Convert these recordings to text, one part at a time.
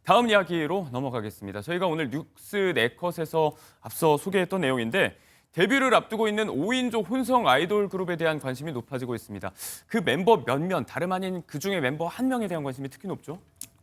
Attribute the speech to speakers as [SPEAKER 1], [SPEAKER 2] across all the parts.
[SPEAKER 1] 다음 이야기로 넘어가겠습니다. 저희가 오늘 뉴스 네컷에서 앞서 소개했던 내용인데 데뷔를 앞두고 있는 5인조 혼성 아이돌 그룹에 대한 관심이 높아지고 있습니다. 그 멤버 몇몇 다름 아닌 그중에 멤버 한 명에 대한 관심이 특히 높죠?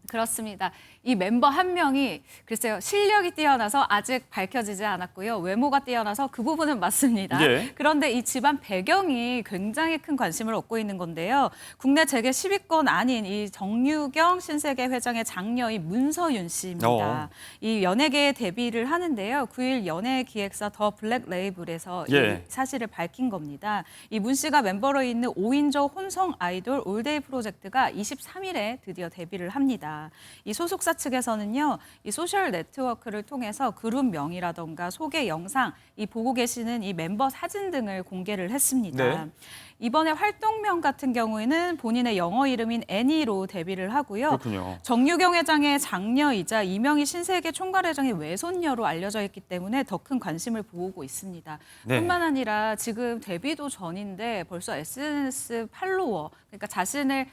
[SPEAKER 2] 그렇습니다. 이 멤버 한 명이 글쎄요 실력이 뛰어나서 아직 밝혀지지 않았고요. 외모가 뛰어나서 그 부분은 맞습니다.
[SPEAKER 1] 예.
[SPEAKER 2] 그런데 이 집안 배경이 굉장히 큰 관심을 얻고 있는 건데요. 국내 재계 10위권 아닌 이 정유경 신세계 회장의 장녀인 문서윤 씨입니다. 이 연예계에 데뷔를 하는데요. 9일 연예기획사 더 블랙 레이블에서
[SPEAKER 1] 예.
[SPEAKER 2] 이 사실을 밝힌 겁니다. 이 문 씨가 멤버로 있는 5인조 혼성 아이돌 올데이 프로젝트가 23일에 드디어 데뷔를 합니다. 이 소속사 측에서는요, 이 소셜 네트워크를 통해서 그룹명이라던가 소개 영상, 이 보고 계시는 이 멤버 사진 등을 공개를 했습니다.
[SPEAKER 1] 네.
[SPEAKER 2] 이번에 활동명 같은 경우에는 본인의 영어 이름인 애니로 데뷔를 하고요.
[SPEAKER 1] 그렇군요.
[SPEAKER 2] 정유경 회장의 장녀이자 이명희 신세계 총괄 회장의 외손녀로 알려져 있기 때문에 더 큰 관심을 모으고 있습니다.
[SPEAKER 1] 네.
[SPEAKER 2] 뿐만 아니라 지금 데뷔도 전인데 벌써 SNS 팔로워, 그러니까 자신을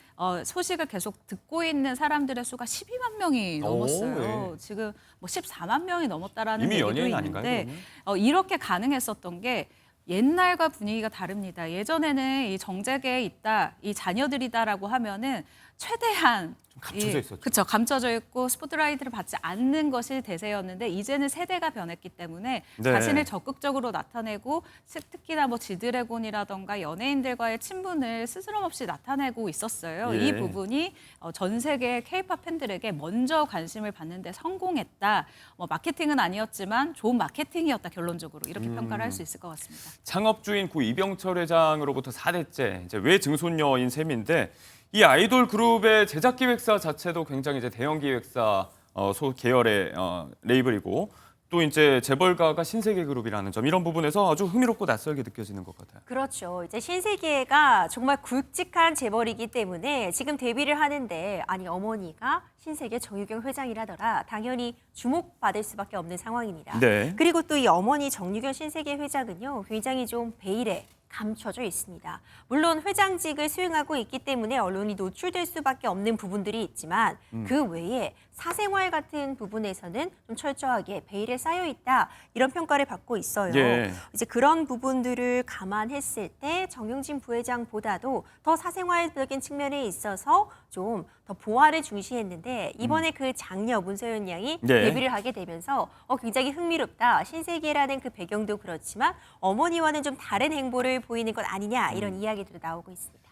[SPEAKER 2] 소식을 계속 듣고 있는 사람들의 수가 12만 명이 넘었어요.
[SPEAKER 1] 네.
[SPEAKER 2] 지금 뭐 14만 명이 넘었다라는
[SPEAKER 1] 이미
[SPEAKER 2] 얘기도
[SPEAKER 1] 연예인 아닌가요,
[SPEAKER 2] 있는데
[SPEAKER 1] 그러면?
[SPEAKER 2] 이렇게 가능했었던 게 옛날과 분위기가 다릅니다. 예전에는 이 정재계에 있다, 이 자녀들이다라고 하면은 최대한
[SPEAKER 1] 감춰져 있었죠.
[SPEAKER 2] 그렇죠. 감춰져 있고 스포트라이트를 받지 않는 것이 대세였는데 이제는 세대가 변했기 때문에
[SPEAKER 1] 네.
[SPEAKER 2] 자신을 적극적으로 나타내고 특히나 뭐 지드래곤이라던가 연예인들과의 친분을 스스럼없이 나타내고 있었어요.
[SPEAKER 1] 예.
[SPEAKER 2] 이 부분이 전 세계 K-팝 팬들에게 먼저 관심을 받는 데 성공했다. 뭐 마케팅은 아니었지만 좋은 마케팅이었다. 결론적으로 이렇게 평가를 할 수 있을 것 같습니다.
[SPEAKER 1] 창업주인 고 이병철 회장으로부터 4대째 이제 외증손녀인 셈인데 이 아이돌 그룹의 제작 기획사 자체도 굉장히 이제 대형 기획사 소 계열의 레이블이고 또 이제 재벌가가 신세계 그룹이라는 점 이런 부분에서 아주 흥미롭고 낯설게 느껴지는 것 같아요.
[SPEAKER 3] 그렇죠. 이제 신세계가 정말 굵직한 재벌이기 때문에 지금 데뷔를 하는데 아니 어머니가 신세계 정유경 회장이라더라 당연히 주목받을 수밖에 없는 상황입니다.
[SPEAKER 1] 네.
[SPEAKER 3] 그리고 또 이 어머니 정유경 신세계 회장은요 굉장히 좀 베일에 감춰져 있습니다. 물론 회장직을 수행하고 있기 때문에 언론이 노출될 수밖에 없는 부분들이 있지만 그 외에 사생활 같은 부분에서는 좀 철저하게 베일에 쌓여 있다 이런 평가를 받고 있어요.
[SPEAKER 1] 예.
[SPEAKER 3] 이제 그런 부분들을 감안했을 때 정용진 부회장보다도 더 사생활적인 측면에 있어서 좀 더 보완을 중시했는데 이번에 그 장녀 문서연 양이
[SPEAKER 1] 네.
[SPEAKER 3] 데뷔를 하게 되면서 굉장히 흥미롭다. 신세계라는 그 배경도 그렇지만 어머니와는 좀 다른 행보를 보이는 것 아니냐 이런 이야기들도 나오고 있습니다.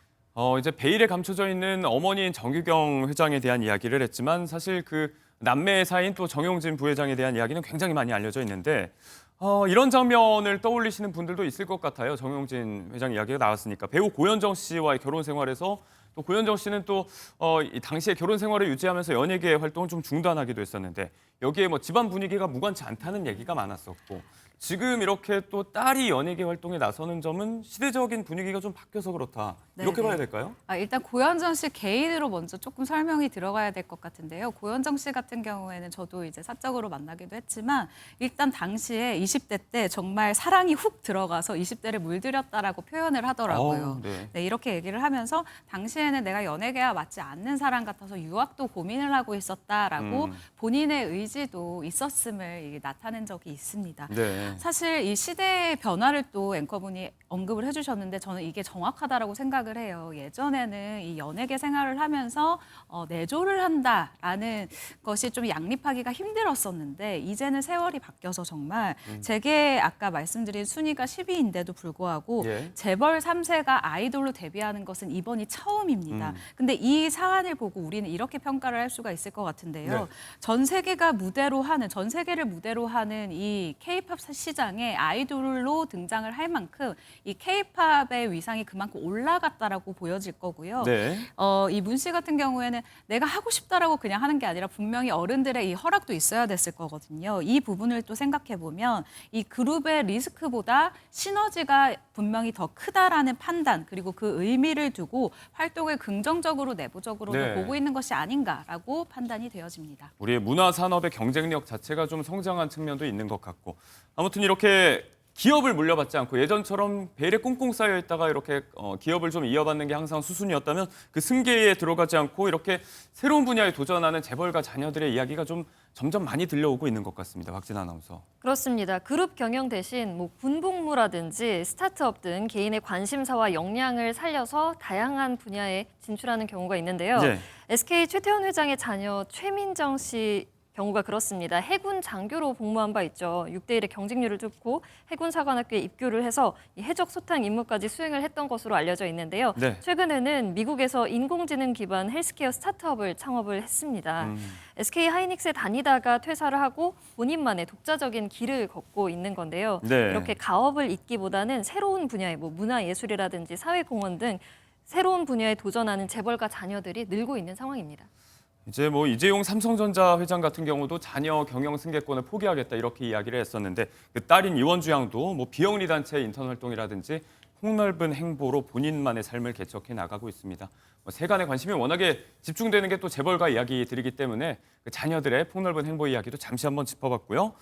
[SPEAKER 1] 이제 베일에 감춰져 있는 어머니인 정유경 회장에 대한 이야기를 했지만 사실 그 남매 사이인 또 정용진 부회장에 대한 이야기는 굉장히 많이 알려져 있는데 이런 장면을 떠올리시는 분들도 있을 것 같아요. 정용진 회장 이야기가 나왔으니까 배우 고현정 씨와의 결혼 생활에서 또 고현정 씨는 또 이 당시에 결혼 생활을 유지하면서 연예계 활동을 좀 중단하기도 했었는데 여기에 뭐 집안 분위기가 무관치 않다는 얘기가 많았었고 지금 이렇게 또 딸이 연예계 활동에 나서는 점은 시대적인 분위기가 좀 바뀌어서 그렇다. 이렇게
[SPEAKER 2] 네네.
[SPEAKER 1] 봐야 될까요?
[SPEAKER 2] 일단 고현정 씨 개인으로 먼저 조금 설명이 들어가야 될 것 같은데요. 고현정 씨 같은 경우에는 저도 이제 사적으로 만나기도 했지만 일단 당시에 20대 때 정말 사랑이 훅 들어가서 20대를 물들였다라고 표현을 하더라고요.
[SPEAKER 1] 네.
[SPEAKER 2] 네, 이렇게 얘기를 하면서 당시에는 내가 연예계와 맞지 않는 사람 같아서 유학도 고민을 하고 있었다라고 본인의 의지도 있었음을 이게 나타낸 적이 있습니다.
[SPEAKER 1] 네.
[SPEAKER 2] 사실 이 시대의 변화를 또 앵커분이 언급을 해주셨는데 저는 이게 정확하다라고 생각을 해요. 예전에는 이 연예계 생활을 하면서 내조를 한다라는 것이 좀 양립하기가 힘들었었는데 이제는 세월이 바뀌어서 정말 제게 아까 말씀드린 순위가 10위인데도 불구하고
[SPEAKER 1] 예.
[SPEAKER 2] 재벌 3세가 아이돌로 데뷔하는 것은 이번이 처음입니다. 근데 이 사안을 보고 우리는 이렇게 평가를 할 수가 있을 것 같은데요.
[SPEAKER 1] 네.
[SPEAKER 2] 전 세계를 무대로 하는 이 K-팝 시장에 아이돌로 등장을 할 만큼 이 K-팝의 위상이 그만큼 올라갔다라고 보여질 거고요.
[SPEAKER 1] 네.
[SPEAKER 2] 이 문 씨 같은 경우에는 내가 하고 싶다라고 그냥 하는 게 아니라 분명히 어른들의 이 허락도 있어야 됐을 거거든요. 이 부분을 또 생각해 보면 이 그룹의 리스크보다 시너지가 분명히 더 크다라는 판단 그리고 그 의미를 두고 활동을 긍정적으로 내부적으로도
[SPEAKER 1] 네.
[SPEAKER 2] 보고 있는 것이 아닌가라고 판단이 되어집니다.
[SPEAKER 1] 우리의 문화 산업의 경쟁력 자체가 좀 성장한 측면도 있는 것 같고 아무튼 이렇게 기업을 물려받지 않고 예전처럼 베일에 꽁꽁 쌓여 있다가 이렇게 기업을 좀 이어받는 게 항상 수순이었다면 그 승계에 들어가지 않고 이렇게 새로운 분야에 도전하는 재벌가 자녀들의 이야기가 좀 점점 많이 들려오고 있는 것 같습니다. 박진 아나운서.
[SPEAKER 4] 그렇습니다. 그룹 경영 대신 군복무라든지 스타트업 등 개인의 관심사와 역량을 살려서 다양한 분야에 진출하는 경우가 있는데요.
[SPEAKER 1] 네.
[SPEAKER 4] SK 최태원 회장의 자녀 최민정 씨 경우가 그렇습니다. 해군 장교로 복무한 바 있죠. 6대 1의 경직률을 뚫고 해군 사관학교에 입교를 해서 이 해적 소탕 임무까지 수행을 했던 것으로 알려져 있는데요.
[SPEAKER 1] 네.
[SPEAKER 4] 최근에는 미국에서 인공지능 기반 헬스케어 스타트업을 창업을 했습니다. SK 하이닉스에 다니다가 퇴사를 하고 본인만의 독자적인 길을 걷고 있는 건데요.
[SPEAKER 1] 네.
[SPEAKER 4] 이렇게 가업을 잇기보다는 새로운 분야의 문화예술이라든지 사회공헌 등 새로운 분야에 도전하는 재벌가 자녀들이 늘고 있는 상황입니다.
[SPEAKER 1] 이제 이재용 삼성전자 회장 같은 경우도 자녀 경영 승계권을 포기하겠다 이렇게 이야기를 했었는데 그 딸인 이원주 양도 비영리 단체 인턴 활동이라든지 폭넓은 행보로 본인만의 삶을 개척해 나가고 있습니다. 세간의 관심이 워낙에 집중되는 게 또 재벌가 이야기들이기 때문에 그 자녀들의 폭넓은 행보 이야기도 잠시 한번 짚어봤고요.